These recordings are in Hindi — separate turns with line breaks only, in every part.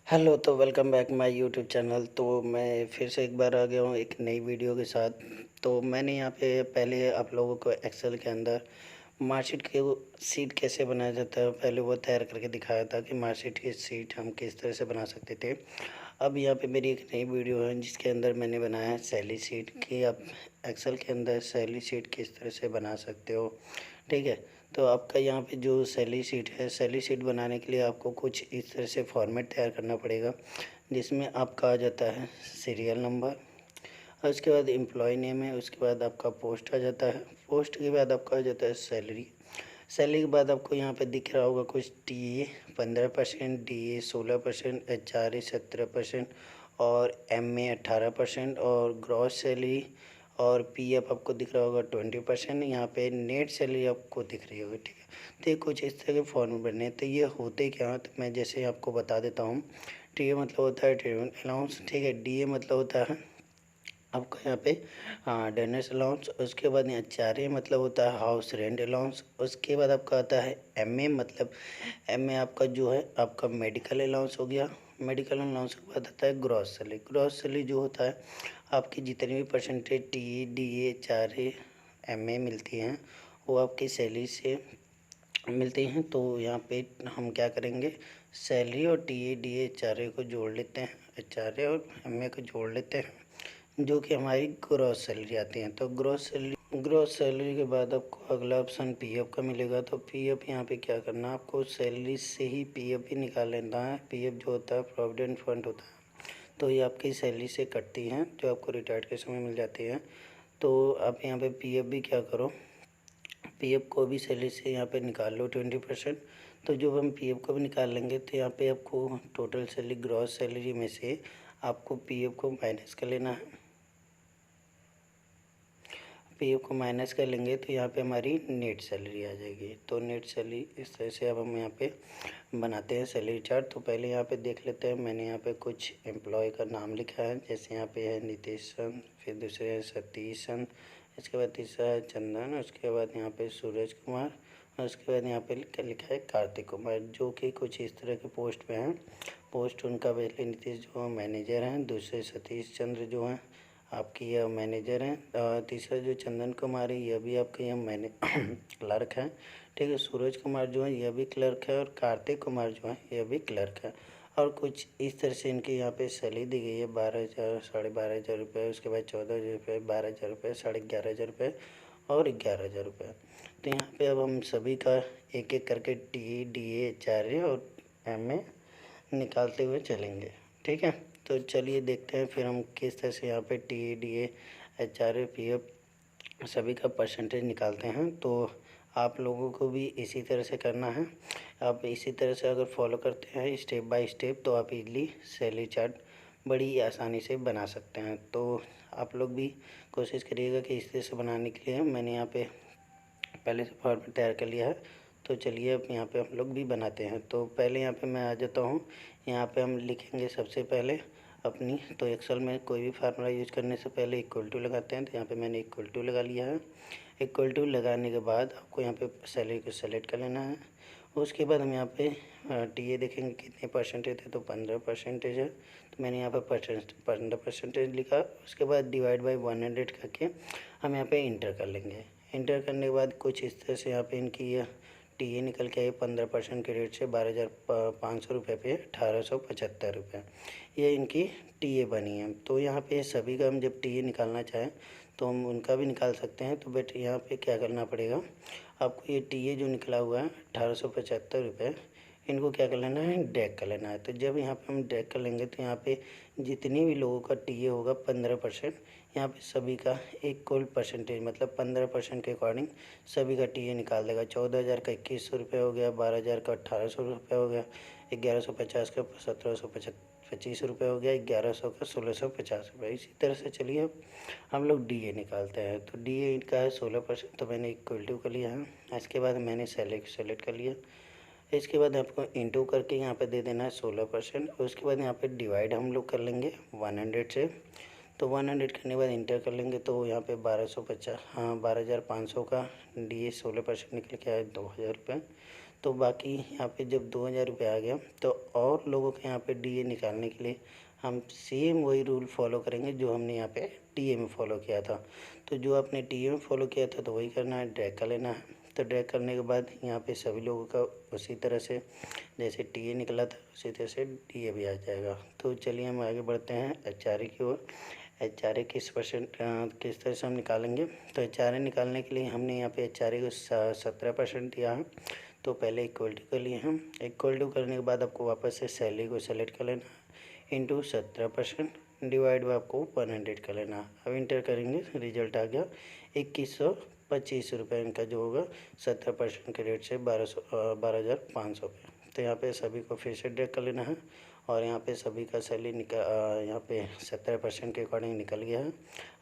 हेलो, तो welcome back my YouTube channel. तो मैं फिर से एक बार आ गया हूँ एक नई वीडियो के साथ। तो मैंने यहाँ पे पहले आप लोगों को एक्सेल के अंदर मार्कशीट की वो सीट कैसे बनाया जाता है पहले वो तैयार करके दिखाया था कि मार्कशीट की सीट हम किस तरह से बना सकते थे। अब यहाँ पे मेरी एक नई वीडियो है जिसके अंदर मैंने बनाया है सैलरी शीट कि आप एक्सेल के अंदर सैलरी शीट किस तरह से बना सकते हो। ठीक है। तो आपका यहाँ पे जो सैलरी शीट है, सैलरी शीट बनाने के लिए आपको कुछ इस तरह से फॉर्मेट तैयार करना पड़ेगा जिसमें आपका आ जाता है सीरियल नंबर और उसके बाद एम्प्लॉय नेम है, उसके बाद आपका पोस्ट आ जाता है, पोस्ट के बाद आपका आ जाता है सैलरी। सैलरी के बाद आपको यहाँ पे दिख रहा होगा कुछ T A 15%, D A 16%, H R A 17% और एम ए 18% और ग्रॉस सैलरी और पी एफ आपको दिख रहा होगा 20%। यहाँ पे नेट सैलरी आपको दिख रही होगी। ठीक है। तो ये कुछ इस तरह के फॉर्मेट बने हैं। तो ये होते क्या हैं तो मैं जैसे आपको बता देता हूँ। टी ए मतलब होता है ट्रेवल अलाउंस। ठीक है। डी ए मतलब होता है आपका यहाँ पे डिनर्स अलाउंस। उसके बाद यहाँ चार ए मतलब होता है हाउस रेंट अलाउंस। उसके बाद आपका आता है एम ए मतलब एम ए आपका जो है आपका मेडिकल अलाउंस हो गया। मेडिकल अलाउंस के बाद आता है ग्रॉस सैलरी। ग्रॉस सैलरी जो होता है आपकी जितनी भी percentage T A D A चार ए एम ए मिलती हैं वो आपकी सैलरी से मिलती हैं। तो यहाँ पे हम क्या करेंगे, सैलरी और टी ए डी ए चार ए को जोड़ लेते हैं, एच आर ए और एम ए को जोड़ लेते हैं जो कि हमारी ग्रॉस सैलरी आती है। तो ग्रॉस सैलरी के बाद आपको अगला ऑप्शन पीएफ का मिलेगा। तो पीएफ यहाँ पे क्या करना है, आपको सैलरी से ही पीएफ भी निकाल लेना है। पीएफ जो होता है प्रोविडेंट फंड होता है, तो ये आपकी सैलरी से कटती हैं जो आपको रिटायर्ड के समय मिल जाती है। तो आप यहाँ पे पीएफ भी क्या करो, पीएफ को भी सैलरी से यहाँ पे निकाल लो 20%। तो जब हम पीएफ को भी निकाल लेंगे तो यहाँ पे आपको टोटल सैलरी ग्रॉस सैलरी में से आपको पीएफ को माइनस कर लेना है। पीएफ को माइनस कर लेंगे तो यहाँ पे हमारी नेट सैलरी आ जाएगी। तो नेट सैलरी इस तरह से अब हम यहाँ पे बनाते हैं सैलरी चार्ट। तो पहले यहाँ पे देख लेते हैं। मैंने यहाँ पे कुछ एम्प्लॉय का नाम लिखा है, जैसे यहाँ पे है नीतीश चंद, फिर दूसरे है सतीश चंद, इसके बाद तीसरा है चंदन, उसके बाद यहाँ पे सूरज कुमार और उसके बाद यहाँ पे लिखा है कार्तिक कुमार, जो कि कुछ इस तरह के पोस्ट पे हैं। पोस्ट उनका पहले नीतीश जो मैनेजर हैं, दूसरे सतीश चंद्र जो हैं आपकी यह मैनेजर हैं, तीसरा जो चंदन कुमार है यह भी आपके यहाँ क्लर्क है। ठीक है। सूरज कुमार जो है यह भी क्लर्क है और कार्तिक कुमार जो है यह भी क्लर्क है। और कुछ इस तरह से इनके यहाँ पे सैलरी दी गई है 12,000, 12,500 रुपये, उसके बाद 14,000 रुपये, 12,000 रुपये, 11,500 रुपये और 11,000 रुपये। तो यहाँ पे अब हम सभी का एक एक करके T D A H R A और एम ए निकालते हुए चलेंगे। ठीक है। तो चलिए देखते हैं फिर हम किस तरह से यहाँ पे T A D A H R A P F सभी का परसेंटेज निकालते हैं। तो आप लोगों को भी इसी तरह से करना है। आप इसी तरह से अगर फॉलो करते हैं स्टेप बाय स्टेप तो आप इजली सैलरी चार्ट बड़ी आसानी से बना सकते हैं। तो आप लोग भी कोशिश करिएगा कि इस तरह से बनाने के लिए मैंने यहाँ पे पहले से फॉर्मेट तैयार कर लिया है। तो चलिए अब यहाँ पे हम लोग भी बनाते हैं। तो पहले यहाँ पे मैं आ जाता हूँ। यहाँ पे हम लिखेंगे सबसे पहले अपनी, तो एक्सेल में कोई भी फार्मूला यूज करने से पहले इक्वल टू लगाते हैं। तो यहाँ पे मैंने इक्वल टू लगा लिया है। इक्वल टू लगाने के बाद आपको यहाँ पे सैलरी को सेलेक्ट कर लेना है। उसके बाद हम यहाँ पे टी ए देखेंगे कितने परसेंटेज है, तो 15% है। तो मैंने यहाँ पर 15% लिखा। उसके बाद डिवाइड बाई 100 करके हम यहाँ पे इंटर कर लेंगे। इंटर करने के बाद कुछ इस तरह से यहाँ पे इनकी यह टी ए निकल के आई 15% के रेट से 12,500 रुपये पे 1,875 रुपये, ये इनकी टी ए बनी है। तो यहाँ पे सभी का हम जब टी ए निकालना चाहें तो हम उनका भी निकाल सकते हैं। तो बट यहाँ पे क्या करना पड़ेगा, आपको ये टी ए जो निकला हुआ है 1,875 रुपये, इनको क्या कर लेना है, ड्रैग कर लेना है। तो जब यहाँ पे हम ड्रैग कर लेंगे तो यहाँ पे जितनी भी लोगों का टी ए होगा 15%, यहाँ पे सभी का इक्वल परसेंटेज मतलब 15% के अकॉर्डिंग सभी का टी ए निकाल देगा। 14,000 का 2,100 रुपये हो गया, 12,000 का 1,800 रुपये हो गया, 1,150 का 1,725 रुपये हो गया, 1,100 का 1,650 रुपये। इसी तरह से चलिए अब हम लोग डी ए निकालते हैं। तो डी ए का है 16%, तो मैंने इक्वल टू कर लिया है। इसके बाद मैंने सेलेक्ट कर लिया। इसके बाद आपको इंटू करके यहाँ पे दे देना है 16%। उसके बाद यहाँ पे डिवाइड हम लोग कर लेंगे 100 से। तो 100 करने के बाद इंटर कर लेंगे तो यहाँ पे 1250, हाँ 12,500 का डी ए 16% निकल के आया 2,000 रुपये। तो बाकी यहाँ पे जब 2000 रुपये आ गया तो और लोगों के यहाँ पे डीए निकालने के लिए हम सेम वही रूल फॉलो करेंगे जो हमने यहाँ पे टीए में फ़ॉलो किया था। तो जो आपने टीए में फ़ॉलो किया था तो वही करना है, ड्रैग कर लेना है। तो ड्रैग करने के बाद यहाँ पे सभी लोगों का उसी तरह से जैसे टीए निकला था उसी तरह से डीए भी आ जाएगा। तो चलिए हम आगे बढ़ते हैं एचआरए की ओर। एचआरए किस तरह से हम निकालेंगे, तो एचआरए निकालने के लिए हमने यहाँ पे एचआरए को 17% दिया है। तो पहले इक्वल टू कर लिए हम, इक्वल टू करने के बाद आपको वापस से सैलरी को सेलेक्ट कर लेना है, इंटू 17% डिवाइड बाय आपको 100 कर लेना है। अब इंटर करेंगे, रिजल्ट आ गया 2125 रुपये इनका जो होगा 17% के रेट से 12,500 रुपये। तो यहाँ पे सभी को फिर से ड्रैग कर लेना है और यहाँ पे सभी का सैलरी यहाँ पे 17% के अकॉर्डिंग निकल गया है।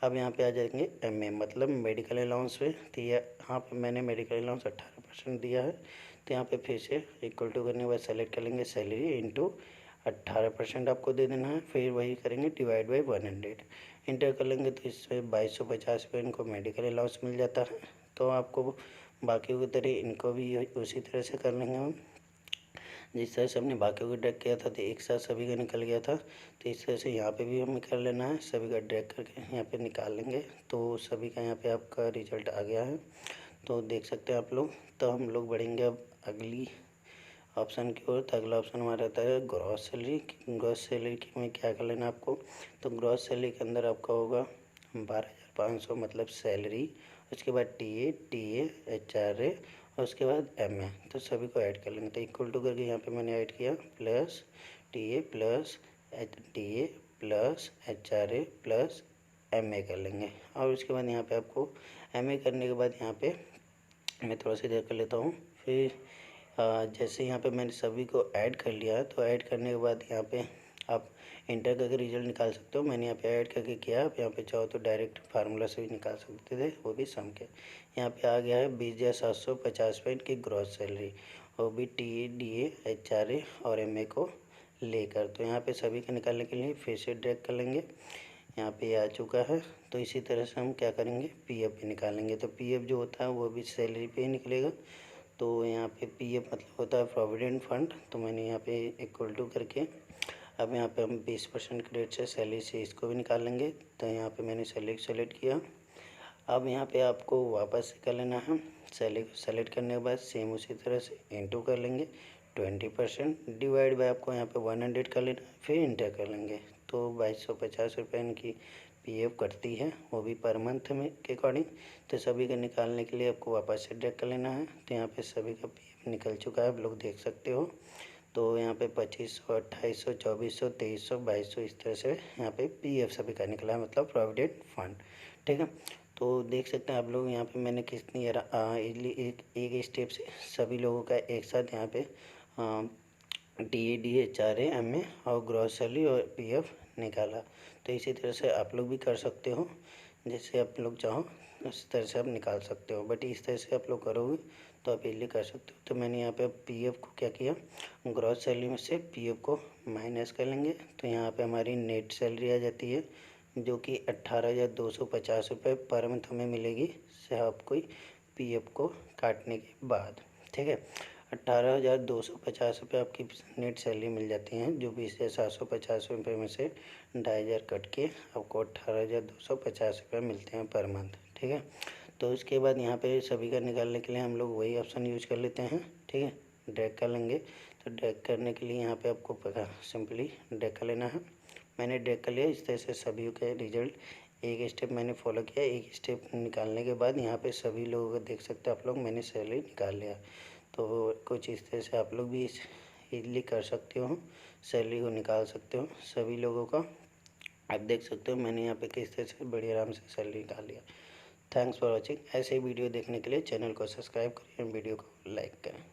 अब यहाँ पे आ जाएंगे एमए मतलब मेडिकल अलाउंस पे। तो यहाँ पे मैंने मेडिकल अलाउंस 18% दिया है। तो यहाँ पे फिर से इक्वल टू करने के बाद सेलेक्ट कर लेंगे सैलरी इंटू 18% आपको दे देना है। फिर वही करेंगे डिवाइड बाई 100 इंटर कर लेंगे तो इसमें 2250 रुपये इनको मेडिकल अलाउंस मिल जाता है। तो आपको बाकी की तरह इनको भी उसी तरह से कर लेंगे हम, जिस तरह से हमने बाकियों को ड्रैग किया था तो एक साथ सभी का निकल गया था। तो इस तरह से यहाँ पे भी हमें कर लेना है, सभी का ड्रैग करके यहाँ पे निकाल लेंगे। तो सभी का यहाँ पे आपका रिजल्ट आ गया है, तो देख सकते हैं आप लोग। तो हम लोग बढ़ेंगे अब अगली ऑप्शन की ओर। तो अगला ऑप्शन हमारा रहता है ग्रॉस सैलरी। ग्रॉस सैलरी की में क्या कर लेना आपको, तो ग्रॉस सैलरी के अंदर आपका होगा 12,500 मतलब सैलरी, उसके बाद टीए एचआरए और उसके बाद एमए। तो सभी को ऐड कर लेंगे। तो इक्वल टू करके यहाँ पे मैंने ऐड किया plus TA plus TA plus HRA plus MA कर लेंगे। और उसके बाद यहाँ पे आपको एमए करने के बाद यहाँ पे मैं थोड़ा सा इधर कर लेता हूँ। फिर जैसे यहाँ पे मैंने सभी को ऐड कर लिया है, तो ऐड करने के बाद यहाँ पे आप इंटर करके रिजल्ट निकाल सकते हो। मैंने यहाँ पे ऐड करके किया, आप यहाँ पे चाहो तो डायरेक्ट फार्मूला से भी निकाल सकते थे, वो भी सम के। यहाँ पे आ गया है 20,750 रुपये की ग्रॉस सैलरी, वो भी टीए डीए एचआरए और एमए को लेकर। तो यहाँ पे सभी का निकालने के लिए फिर से ड्रैग कर लेंगे, यहाँ पे आ चुका है। तो इसी तरह से हम क्या करेंगे, पीएफ भी निकालेंगे। तो पीएफ जो होता है वो भी सैलरी पे ही निकलेगा। तो यहाँ पे पीएफ मतलब होता है प्रोविडेंट फंड। तो मैंने यहाँ पे इक्वल टू करके अब यहाँ पे हम 20% के रेट से सैलरी से इसको भी निकाल लेंगे। तो यहाँ पे मैंने सैलरी सेलेक्ट किया। अब यहाँ पे आपको वापस कर लेना है, सैलरी को सेलेक्ट करने के बाद सेम उसी तरह से इंटू कर लेंगे 20% डिवाइड बाय आपको यहाँ पे 100 कर लेना, फिर इंटर कर लेंगे। तो 2250 रुपये इनकी पीएफ कटती है, वो भी पर मंथ में के अकॉर्डिंग। तो सभी का निकालने के लिए आपको वापस से ड्रैग कर लेना है। तो यहाँ पे सभी का पीएफ निकल चुका है, आप लोग देख सकते हो। तो यहाँ पे 2500 2800 2400 2300 2200 इस तरह से यहाँ पे पीएफ सभी का निकला है, मतलब प्रोविडेंट फंड। ठीक है, तो देख सकते हैं आप लोग यहाँ पे मैंने कितनी एक स्टेप से सभी लोगों का एक साथ यहाँ पे टीए डीए एचआरए एमए और ग्रॉस सैलरी और पीएफ निकाला। तो इसी तरह से आप लोग भी कर सकते हो, जैसे आप लोग चाहो उस तरह से आप निकाल सकते हो। बट इस तरह से आप लोग करोगे तो आप इजीली कर सकते हो। तो मैंने यहाँ पे पीएफ को क्या किया, ग्रॉस सैलरी में से पीएफ को माइनस कर लेंगे। तो यहाँ पे हमारी नेट सैलरी आ जाती है, जो कि 18,250 रुपये पर मंथ हमें मिलेगी आपको पीएफ को काटने के बाद। ठीक है, 18,250 रुपये आपकी नेट सैलरी मिल जाती हैं, जो 20,750 रुपये में से 2,500 कट के आपको 18,250 रुपये मिलते हैं पर मंथ। ठीक है, तो उसके बाद यहाँ पे सभी का निकालने के लिए हम लोग वही ऑप्शन यूज कर लेते हैं। ठीक है, ड्रैग कर लेंगे। तो ड्रैग करने के लिए यहाँ पे आपको सिंपली ड्रैग कर लेना है। मैंने ड्रैग कर लिया। इस तरह से सभी के रिजल्ट एक स्टेप मैंने फॉलो किया, एक स्टेप निकालने के बाद यहाँ पे सभी लोगों को देख सकते हैं आप लोग, मैंने सैलरी निकाल लिया। तो कुछ इस तरह से आप लोग भी इजीली कर सकते हो, सैलरी को निकाल सकते हो सभी लोगों का। आप देख सकते हो मैंने यहाँ पे किस तरह से बड़ी आराम से सैलरी निकाल लिया। Thanks for watching. ऐसे ही वीडियो देखने के लिए चैनल को सब्सक्राइब करें, वीडियो को लाइक करें।